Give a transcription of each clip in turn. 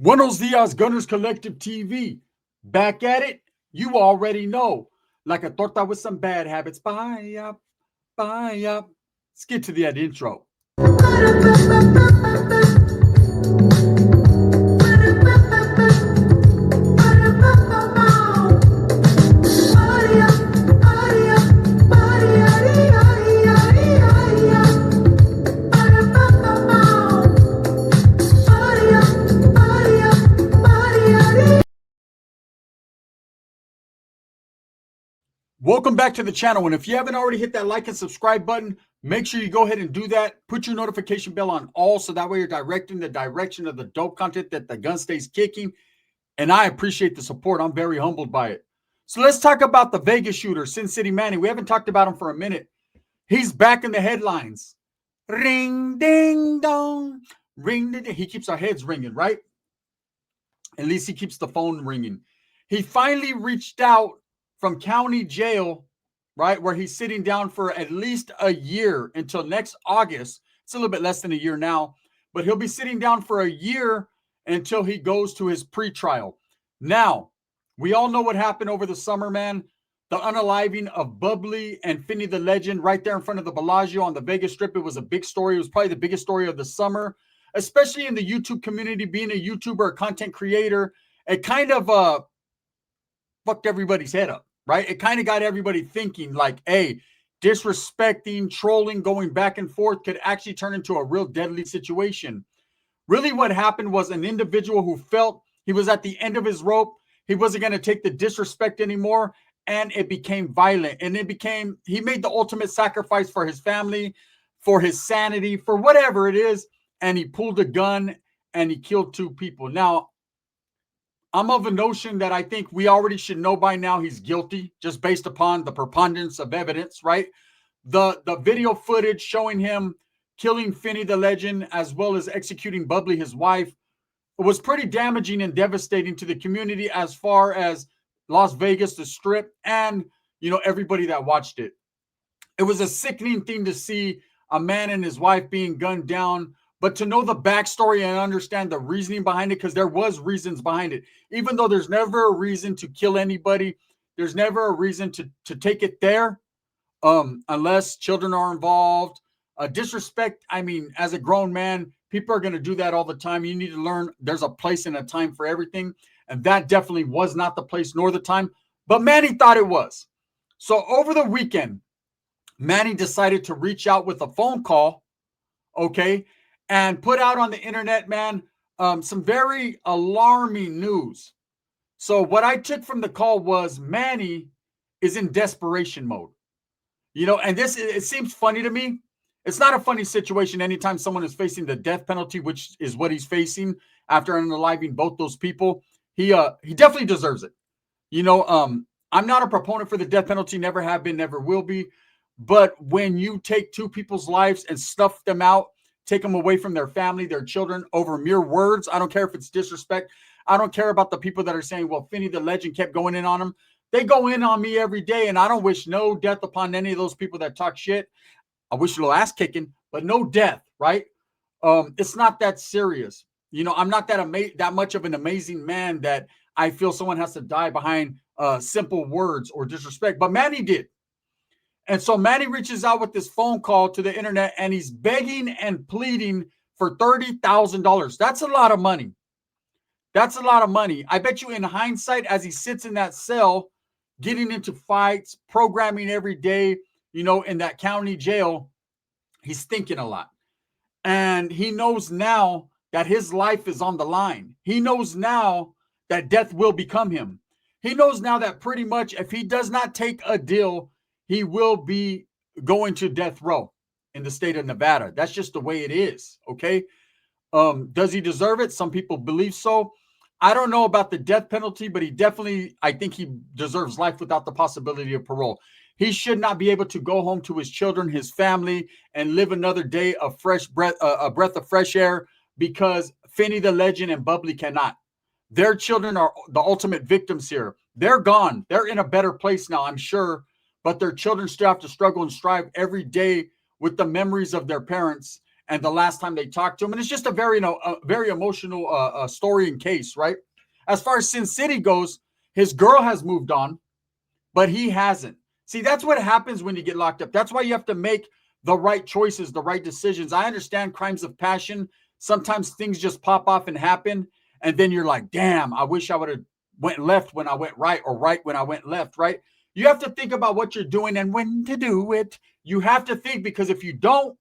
Buenos dias, Gunners Collective TV. Back at it, you already know. Like a torta with some bad habits. Bye up, bye up. Let's get to that intro. Welcome back to the channel. And if you haven't already hit that like and subscribe button, make sure you go ahead and do that. Put your notification bell on all so that way you're directing the direction of the dope content that the gun stays kicking. And I appreciate the support. I'm very humbled by it. So let's talk about the Vegas shooter, Sincity Manny. We haven't talked about him for a minute. He's back in the headlines. Ring, ding, dong. Ring, ding, ding. He keeps our heads ringing, right? At least he keeps the phone ringing. He finally reached out from county jail, right, where he's sitting down for at least a year until next August. It's a little bit less than a year now, but he'll be sitting down for a year until he goes to his pretrial. Now, we all know what happened over the summer, man. The unaliving of Bubbly and Finney the Legend right there in front of the Bellagio on the Vegas Strip. It was a big story. It was probably the biggest story of the summer, especially in the YouTube community. Being a YouTuber, a content creator, it kind of fucked everybody's head up, right? It kind of got everybody thinking like, hey, disrespecting, trolling, going back and forth could actually turn into a real deadly situation. Really what happened was an individual who felt he was at the end of his rope. He wasn't going to take the disrespect anymore. And it became violent. And he made the ultimate sacrifice for his family, for his sanity, for whatever it is. And he pulled a gun and he killed two people. Now, I'm of a notion that I think we already should know by now he's guilty, just based upon the preponderance of evidence, right? The video footage showing him killing Finney the Legend, as well as executing Bubbly, his wife, was pretty damaging and devastating to the community as far as Las Vegas, the Strip, and, everybody that watched it. It was a sickening thing to see a man and his wife being gunned down, but to know the backstory and understand the reasoning behind it, because there was reasons behind it. Even though there's never a reason to kill anybody, there's never a reason to take it there, unless children are involved. Disrespect, I mean, as a grown man, people are going to do that all the time. You need to learn there's a place and a time for everything. And that definitely was not the place nor the time. But Manny thought it was. So over the weekend, Manny decided to reach out with a phone call, okay, and put out on the internet, man, some very alarming news. So what I took from the call was Manny is in desperation mode. And it seems funny to me. It's not a funny situation anytime someone is facing the death penalty, which is what he's facing after unaliving both those people. He definitely deserves it. I'm not a proponent for the death penalty, never have been, never will be. But when you take two people's lives and stuff them out, take them away from their family, their children over mere words, I don't care if it's disrespect. I don't care about the people that are saying, well, Finney the Legend kept going in on him. They go in on me every day, and I don't wish no death upon any of those people that talk shit. I wish a little ass kicking, but no death, right? It's not that serious. I'm not that much of an amazing man that I feel someone has to die behind simple words or disrespect. But Manny did. And so Manny reaches out with this phone call to the internet, and he's begging and pleading for $30,000. That's a lot of money. That's a lot of money. I bet you in hindsight, as he sits in that cell, getting into fights, programming every day, in that county jail, he's thinking a lot. And he knows now that his life is on the line. He knows now that death will become him. He knows now that pretty much if he does not take a deal, he will be going to death row in the state of Nevada. That's just the way it is, okay? Does he deserve it? Some people believe so. I don't know about the death penalty, but I think he deserves life without the possibility of parole. He should not be able to go home to his children, his family, and live another day of fresh breath, a breath of fresh air, because Finney the Legend and Bubbly cannot. Their children are the ultimate victims here. They're gone. They're in a better place now, I'm sure, but their children still have to struggle and strive every day with the memories of their parents and the last time they talked to him. And it's just a very emotional story and case, right? As far as Sin City goes, his girl has moved on, but he hasn't. See, that's what happens when you get locked up. That's why you have to make the right choices, the right decisions. I understand crimes of passion. Sometimes things just pop off and happen, and then you're like, damn, I wish I would have went left when I went right, or right when I went left, right? You have to think about what you're doing and when to do it. You have to think, because if you don't,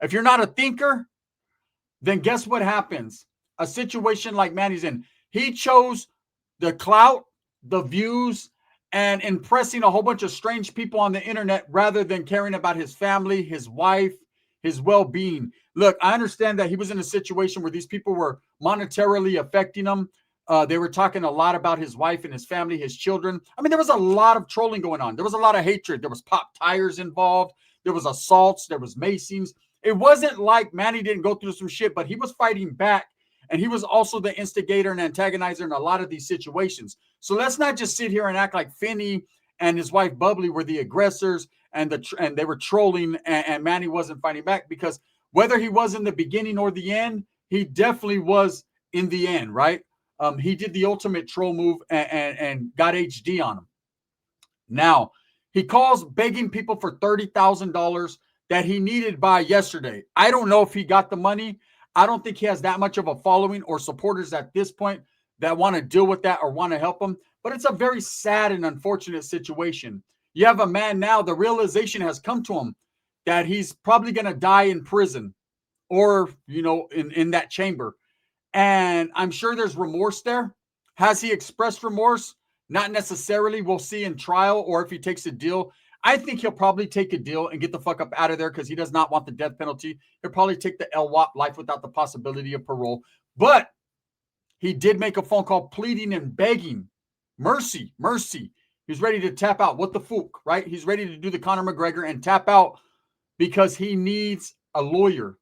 if you're not a thinker, then guess what happens? A situation like Manny's in. He chose the clout, the views, and impressing a whole bunch of strange people on the internet rather than caring about his family, his wife, his well-being. Look, I understand that he was in a situation where these people were monetarily affecting him. They were talking a lot about his wife and his family, his children. I mean, there was a lot of trolling going on. There was a lot of hatred. There was pop tires involved. There was assaults. There was macings. It wasn't like Manny didn't go through some shit, but he was fighting back. And he was also the instigator and antagonizer in a lot of these situations. So let's not just sit here and act like Finney and his wife Bubbly were the aggressors and they were trolling, and Manny wasn't fighting back, because whether he was in the beginning or the end, he definitely was in the end, right? He did the ultimate troll move and got HD on him. Now, he calls begging people for $30,000 that he needed by yesterday. I don't know if he got the money. I don't think he has that much of a following or supporters at this point that want to deal with that or want to help him. But it's a very sad and unfortunate situation. You have a man now, the realization has come to him that he's probably going to die in prison, or, in that chamber. And I'm sure there's remorse there. Has he expressed remorse? Not necessarily. We'll see in trial, or if he takes a deal. I think he'll probably take a deal and get the fuck up out of there, because he does not want the death penalty. He'll probably take the LWOP, life without the possibility of parole. But he did make a phone call pleading and begging mercy, mercy. He's ready to tap out. What the fuck, right? He's ready to do the Conor McGregor and tap out because he needs a lawyer.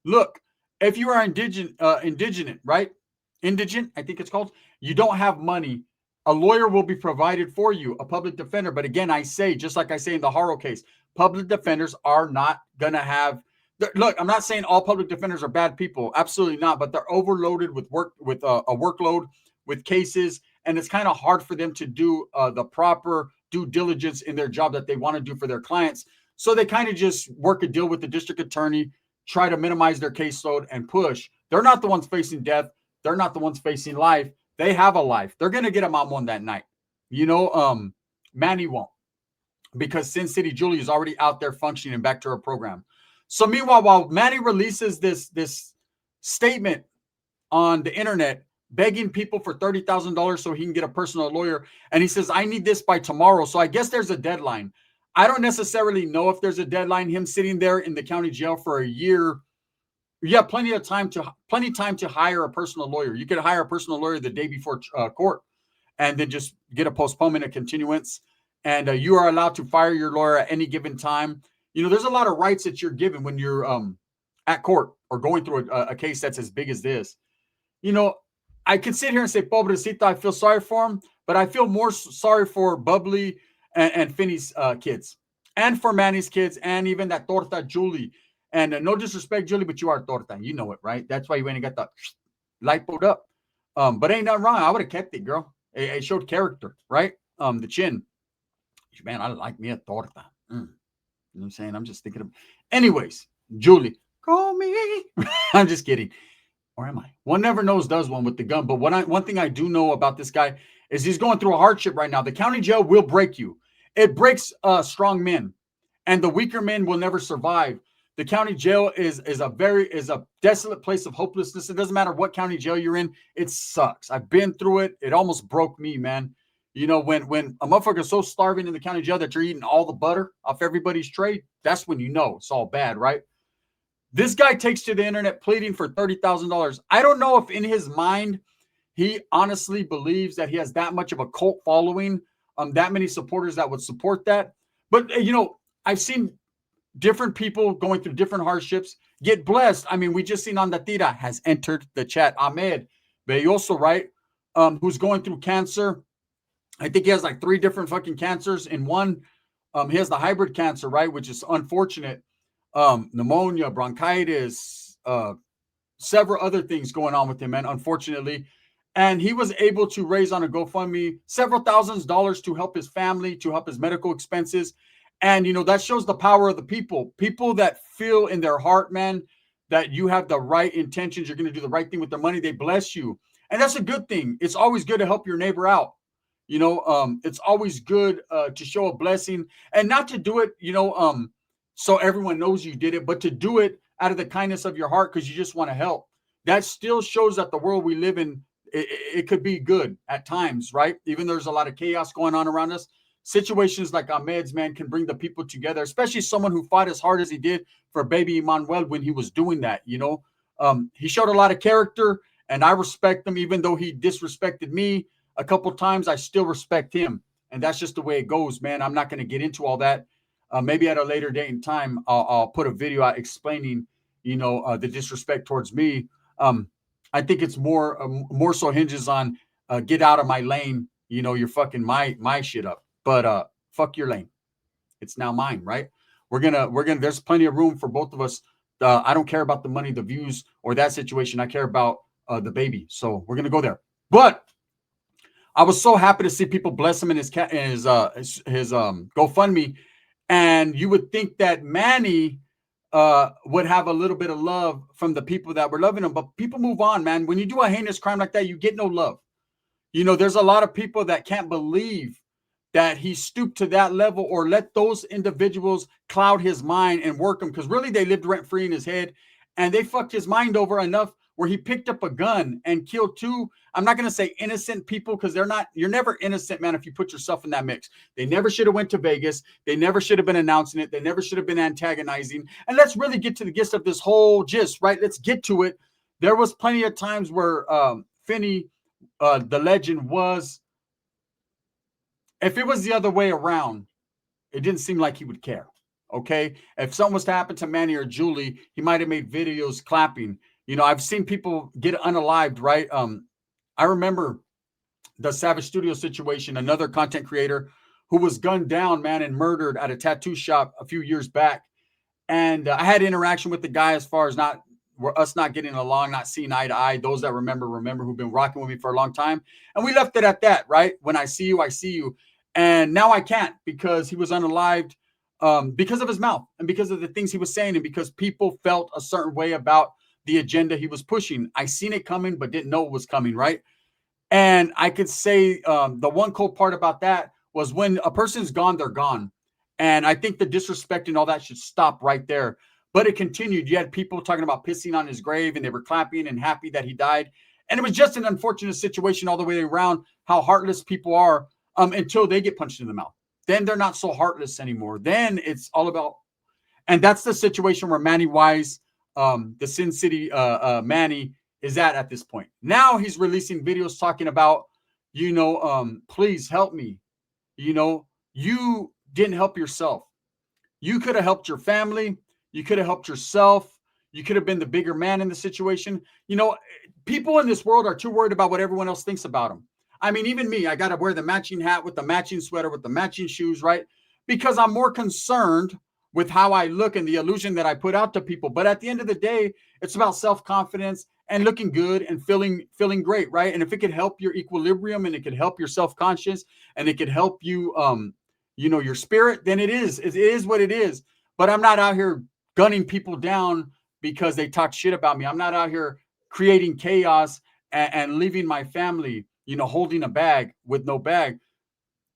Look, if you are indigent, right? Indigent, I think it's called. You don't have money. A lawyer will be provided for you, a public defender. But again, I say, just like I say in the Haro case, public defenders are not going to have. Look, I'm not saying all public defenders are bad people. Absolutely not. But they're overloaded with work, with a workload, with cases. And it's kind of hard for them to do the proper due diligence in their job that they want to do for their clients. So they kind of just work a deal with the district attorney, try to minimize their caseload and push. They're not the ones facing death. They're not the ones facing life. They have a life. They're going to get a mom one that night. Manny won't, because Sin City Julie is already out there functioning and back to her program. So meanwhile, while Manny releases this statement on the internet, begging people for $30,000 so he can get a personal lawyer, and he says, I need this by tomorrow. So I guess there's a deadline. I don't necessarily know if there's a deadline. Him sitting there in the county jail for a year. You have plenty time to hire a personal lawyer. You could hire a personal lawyer the day before court, and then just get a postponement, a continuance, and you are allowed to fire your lawyer at any given time. There's a lot of rights that you're given when you're at court or going through a case that's as big as this. I could sit here and say, pobrecita, I feel sorry for him, but I feel more sorry for Bubbly and Finney's kids, and for Manny's kids, and even that torta Julie. And no disrespect, Julie, but you are torta. You know it, right? That's why you went and got the lipoed up. But ain't nothing wrong. I would have kept it, girl. It showed character, right? The chin. Man, I like me a torta. You know what I'm saying? I'm just thinking of. Anyways, Julie, call me. I'm just kidding. Or am I? One never knows, does one, with the gun. But one thing I do know about this guy is he's going through a hardship right now. The county jail will break you. It breaks strong men, and the weaker men will never survive. The county jail is a desolate place of hopelessness. It doesn't matter what county jail you're in. It sucks. I've been through it. It almost broke me, man. When a motherfucker's so starving in the county jail that you're eating all the butter off everybody's tray, that's when you know it's all bad, right? This guy takes to the internet pleading for $30,000. I don't know if in his mind he honestly believes that he has that much of a cult following, that many supporters that would support that. But, I've seen different people going through different hardships get blessed. I mean, we just seen Andatira has entered the chat. Ahmed Belloso, right? Who's going through cancer. I think he has like 3 different fucking cancers in one. He has the hybrid cancer, right? Which is unfortunate. pneumonia, bronchitis, several other things going on with him, man, unfortunately. And he was able to raise on a GoFundMe several thousands of dollars to help his family, to help his medical expenses. And, that shows the power of the people that feel in their heart, man, that you have the right intentions. You're going to do the right thing with their money. They bless you. And that's a good thing. It's always good to help your neighbor out. It's always good to show a blessing and not to do it, so everyone knows you did it, but to do it out of the kindness of your heart because you just want to help. That still shows that the world we live in, it could be good at times, right? Even there's a lot of chaos going on around us. Situations like Ahmed's, man, can bring the people together, especially someone who fought as hard as he did for baby Emmanuel when he was doing that. He showed a lot of character, and I respect him, even though he disrespected me a couple times. I still respect him, and that's just the way it goes, man. I'm not going to get into all that. Maybe at a later date and time, I'll put a video out explaining, the disrespect towards me. I think it's more so hinges on get out of my lane. You're fucking my shit up, but fuck your lane. It's now mine, right? We're gonna. There's plenty of room for both of us. I don't care about the money, the views, or that situation. I care about the baby. So we're gonna go there. But I was so happy to see people bless him in his GoFundMe. And you would think that Manny would have a little bit of love from the people that were loving him, but people move on, man. When you do a heinous crime like that, you get no love. There's a lot of people that can't believe that he stooped to that level or let those individuals cloud his mind and work him, because really they lived rent free in his head, and they fucked his mind over enough where he picked up a gun and killed two. I'm not going to say innocent people, because you're never innocent, man, if you put yourself in that mix. They never should have went to Vegas. They never should have been announcing it. They never should have been antagonizing. And let's really get to the gist of this whole gist, right? Let's get to it. There was plenty of times where Finney, the legend, was, if it was the other way around, it didn't seem like he would care. Okay. If something was to happen to Manny or Julie, he might have made videos clapping. I've seen people get unalived, right? I remember the Savage Studio situation, another content creator who was gunned down, man, and murdered at a tattoo shop a few years back. And I had interaction with the guy as far as us not getting along, not seeing eye to eye. Those that remember, who've been rocking with me for a long time. And we left it at that, right? When I see you, I see you. And now I can't, because he was unalived, because of his mouth and because of the things he was saying, and because people felt a certain way about the agenda he was pushing. I seen it coming, but didn't know it was coming, right? And I could say the one cool part about that was when a person's gone, they're gone. And I think the disrespect and all that should stop right there. But it continued. You had people talking about pissing on his grave, and they were clapping and happy that he died. And it was just an unfortunate situation all the way around, how heartless people are until they get punched in the mouth. Then they're not so heartless anymore. Then it's all about, and that's the situation where Manny Wise, the Sincity Manny, is at this point. Now he's releasing videos talking about, please help me. You didn't help yourself. You could have helped your family. You could have helped yourself. You could have been the bigger man in the situation. People in this world are too worried about what everyone else thinks about them. I mean, even me, I got to wear the matching hat with the matching sweater, with the matching shoes, right? Because I'm more concerned with how I look and the illusion that I put out to people. But at the end of the day, it's about self-confidence and looking good and feeling great, right? And if it could help your equilibrium, and it could help your self-conscious, and it could help you, your spirit, then it is what it is. But I'm not out here gunning people down because they talk shit about me. I'm not out here creating chaos and leaving my family, holding a bag with no bag.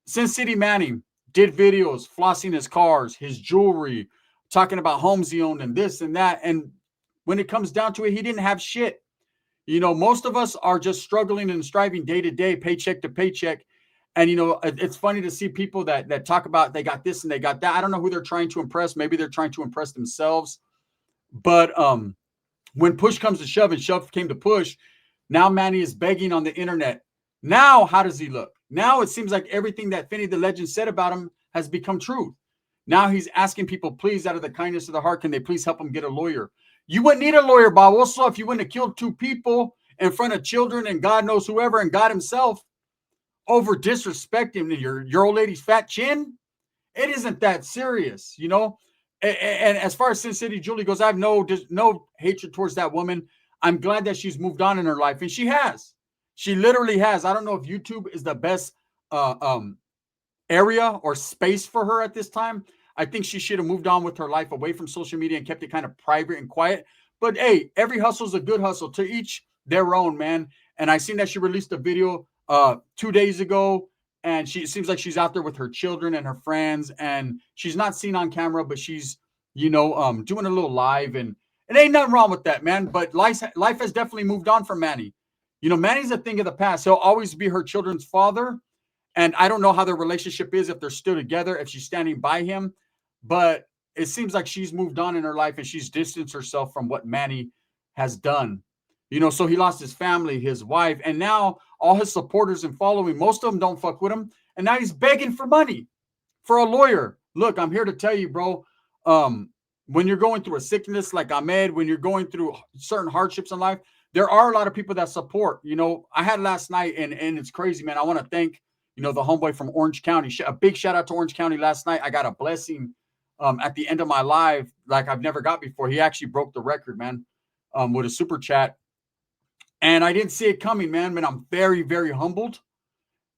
Sincity Manny did videos flossing his cars, his jewelry, talking about homes he owned and this and that. And when it comes down to it, he didn't have shit. Most of us are just struggling and striving day to day, paycheck to paycheck. And, it's funny to see people that talk about they got this and they got that. I don't know who they're trying to impress. Maybe they're trying to impress themselves. But when push comes to shove and shove came to push, now Manny is begging on the internet. Now, how does he look? Now it seems like everything that Finney the Legend said about him has become true. Now he's asking people, please, out of the kindness of the heart, can they please help him get a lawyer? You wouldn't need a lawyer, Bob. Also, if you wouldn't have killed two people in front of children and God knows whoever and God himself over disrespecting your old lady's fat chin, it isn't that serious, And as far as Sin City Julie goes, I have no hatred towards that woman. I'm glad that she's moved on in her life, and she has. She literally has. I don't know if YouTube is the best uh, um, area or space for her at this time. I think she should have moved on with her life away from social media and kept it kind of private and quiet. But hey, every hustle is a good hustle. To each their own, man. And I seen that she released a video 2 days ago, and she it seems like she's out there with her children and her friends, and she's not seen on camera, but she's doing a little live, and it ain't nothing wrong with that, man. But life has definitely moved on for Manny. Manny's a thing of the past. He'll always be her children's father, and I don't know how their relationship is, if they're still together, if she's standing by him, but it seems like she's moved on in her life and she's distanced herself from what Manny has done. So he lost his family, his wife, and now all his supporters and following, most of them don't fuck with him. And now he's begging for money for a lawyer. Look, I'm here to tell you, bro. Um, when you're going through a sickness like Ahmed, when you're going through certain hardships in life, there are a lot of people that support. I had last night, and it's crazy, man. I want to thank the homeboy from Orange County. A big shout out to Orange County last night. I got a blessing at the end of my live like I've never got before. He actually broke the record, man, with a super chat. And I didn't see it coming, man. Man, I'm very, very humbled.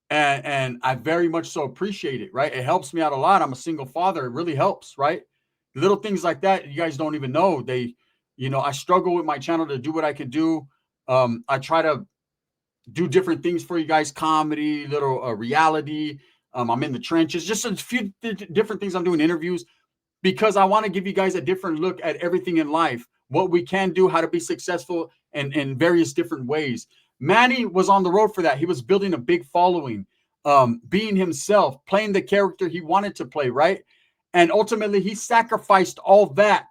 And I very much so appreciate it, right? It helps me out a lot. I'm a single father. It really helps, right? Little things like that, you guys don't even know. I struggle with my channel to do what I can do. I try to do different things for you guys, comedy, little reality. I'm in the trenches, just a few different things. I'm doing interviews because I want to give you guys a different look at everything in life, what we can do, how to be successful in various different ways. Manny was on the road for that. He was building a big following, being himself, playing the character he wanted to play, right? And ultimately, he sacrificed all that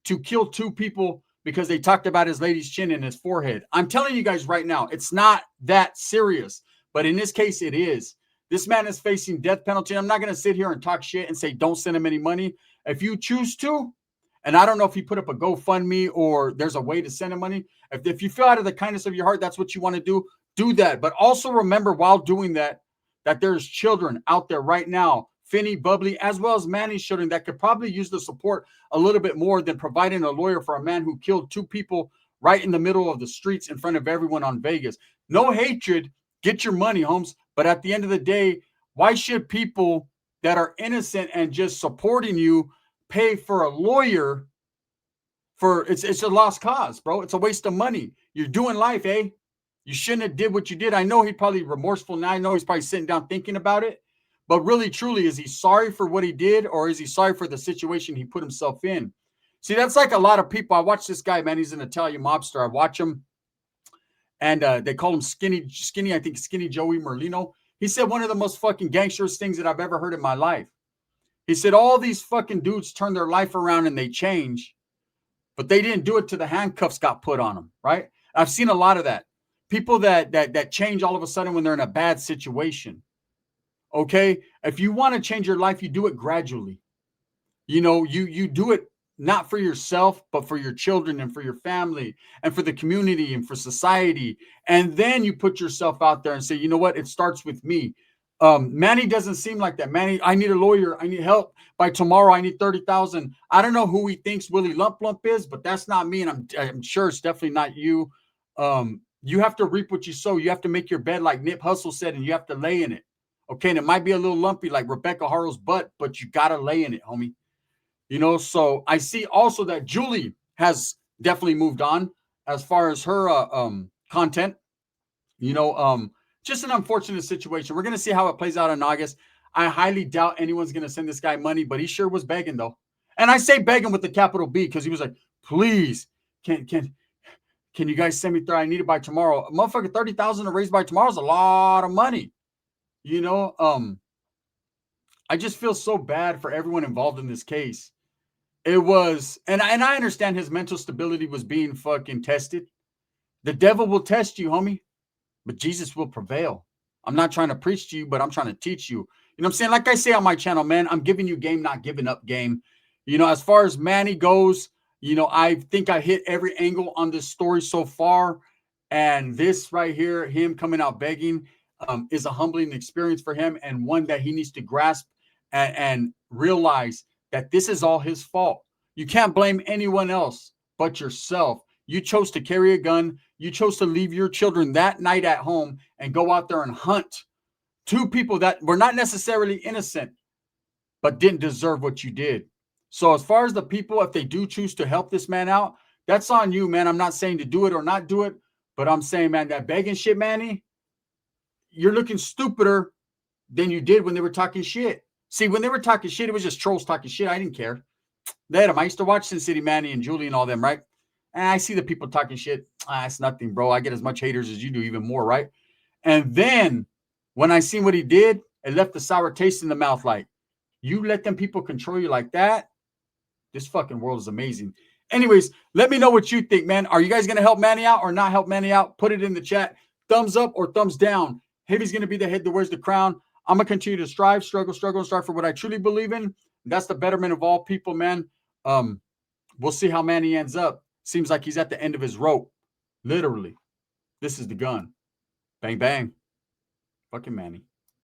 to kill two people because they talked about his lady's chin and his forehead. I'm telling you guys right now, it's not that serious. But in this case, it is. This man is facing death penalty. I'm not going to sit here and talk shit and say, don't send him any money. If you choose to, and I don't know if he put up a GoFundMe or there's a way to send him money. If you feel out of the kindness of your heart, that's what you want to do that. But also remember while doing that there's children out there right now, Finney, Bubbly, as well as Manny's children that could probably use the support a little bit more than providing a lawyer for a man who killed two people right in the middle of the streets in front of everyone on Vegas. No hatred. Get your money, Holmes. But at the end of the day, why should people that are innocent and just supporting you pay for a lawyer it's a lost cause, bro. It's a waste of money. You're doing life, eh? You shouldn't have did what you did. I know he's probably remorseful now. I know he's probably sitting down thinking about it. But really, truly, is he sorry for what he did, or is he sorry for the situation he put himself in? See, that's like a lot of people. I watch this guy, man. He's an Italian mobster. I watch him, and they call him Skinny, I think Skinny Joey Merlino. He said one of the most fucking gangsterous things that I've ever heard in my life. He said all these fucking dudes turn their life around and they change, but they didn't do it till the handcuffs got put on them, right? I've seen a lot of that. People that change all of a sudden when they're in a bad situation. Okay? If you want to change your life, you do it gradually. You do it not for yourself, but for your children and for your family and for the community and for society. And then you put yourself out there and say, you know what? It starts with me. Manny doesn't seem like that. Manny, I need a lawyer. I need help. By tomorrow, I need 30,000. I don't know who he thinks Willie Lump Lump is, but that's not me. And I'm sure it's definitely not you. You have to reap what you sow. You have to make your bed like Nip Hussle said, and you have to lay in it. Okay. And it might be a little lumpy like Rebecca Harrell's butt, but you got to lay in it, homie. So I see also that Julie has definitely moved on as far as her content. Just an unfortunate situation. We're going to see how it plays out in August. I highly doubt anyone's going to send this guy money, but he sure was begging though. And I say begging with the capital B because he was like, please, can you guys send me through? I need it by tomorrow. A motherfucker, 30,000 to raise by tomorrow is a lot of money. I just feel so bad for everyone involved in this case. It was, and I understand his mental stability was being fucking tested. The devil will test you, homie, but Jesus will prevail. I'm not trying to preach to you, but I'm trying to teach you. You know what I'm saying? Like I say on my channel, man, I'm giving you game, not giving up game. As far as Manny goes, I think I hit every angle on this story so far. And this right here, him coming out begging, is a humbling experience for him and one that he needs to grasp and realize that this is all his fault. You can't blame anyone else but yourself. You chose to carry a gun. You chose to leave your children that night at home and go out there and hunt two people that were not necessarily innocent, but didn't deserve what you did. So as far as the people, if they do choose to help this man out, that's on you, man. I'm not saying to do it or not do it, but I'm saying, man, that begging shit, Manny, you're looking stupider than you did when they were talking shit. See, when they were talking shit, it was just trolls talking shit. I didn't care. They had them. I used to watch Sincity, Manny, and Julie and all them, right? And I see the people talking shit. It's nothing, bro. I get as much haters as you do, even more, right? And then when I seen what he did, it left a sour taste in the mouth. Like, you let them people control you like that? This fucking world is amazing. Anyways, let me know what you think, man. Are you guys going to help Manny out or not help Manny out? Put it in the chat. Thumbs up or thumbs down. Heavy's going to be the head that wears the crown. I'm going to continue to strive, struggle, and strive for what I truly believe in. That's the betterment of all people, man. We'll see how Manny ends up. Seems like he's at the end of his rope. Literally. This is the gun. Bang, bang. Fucking Manny.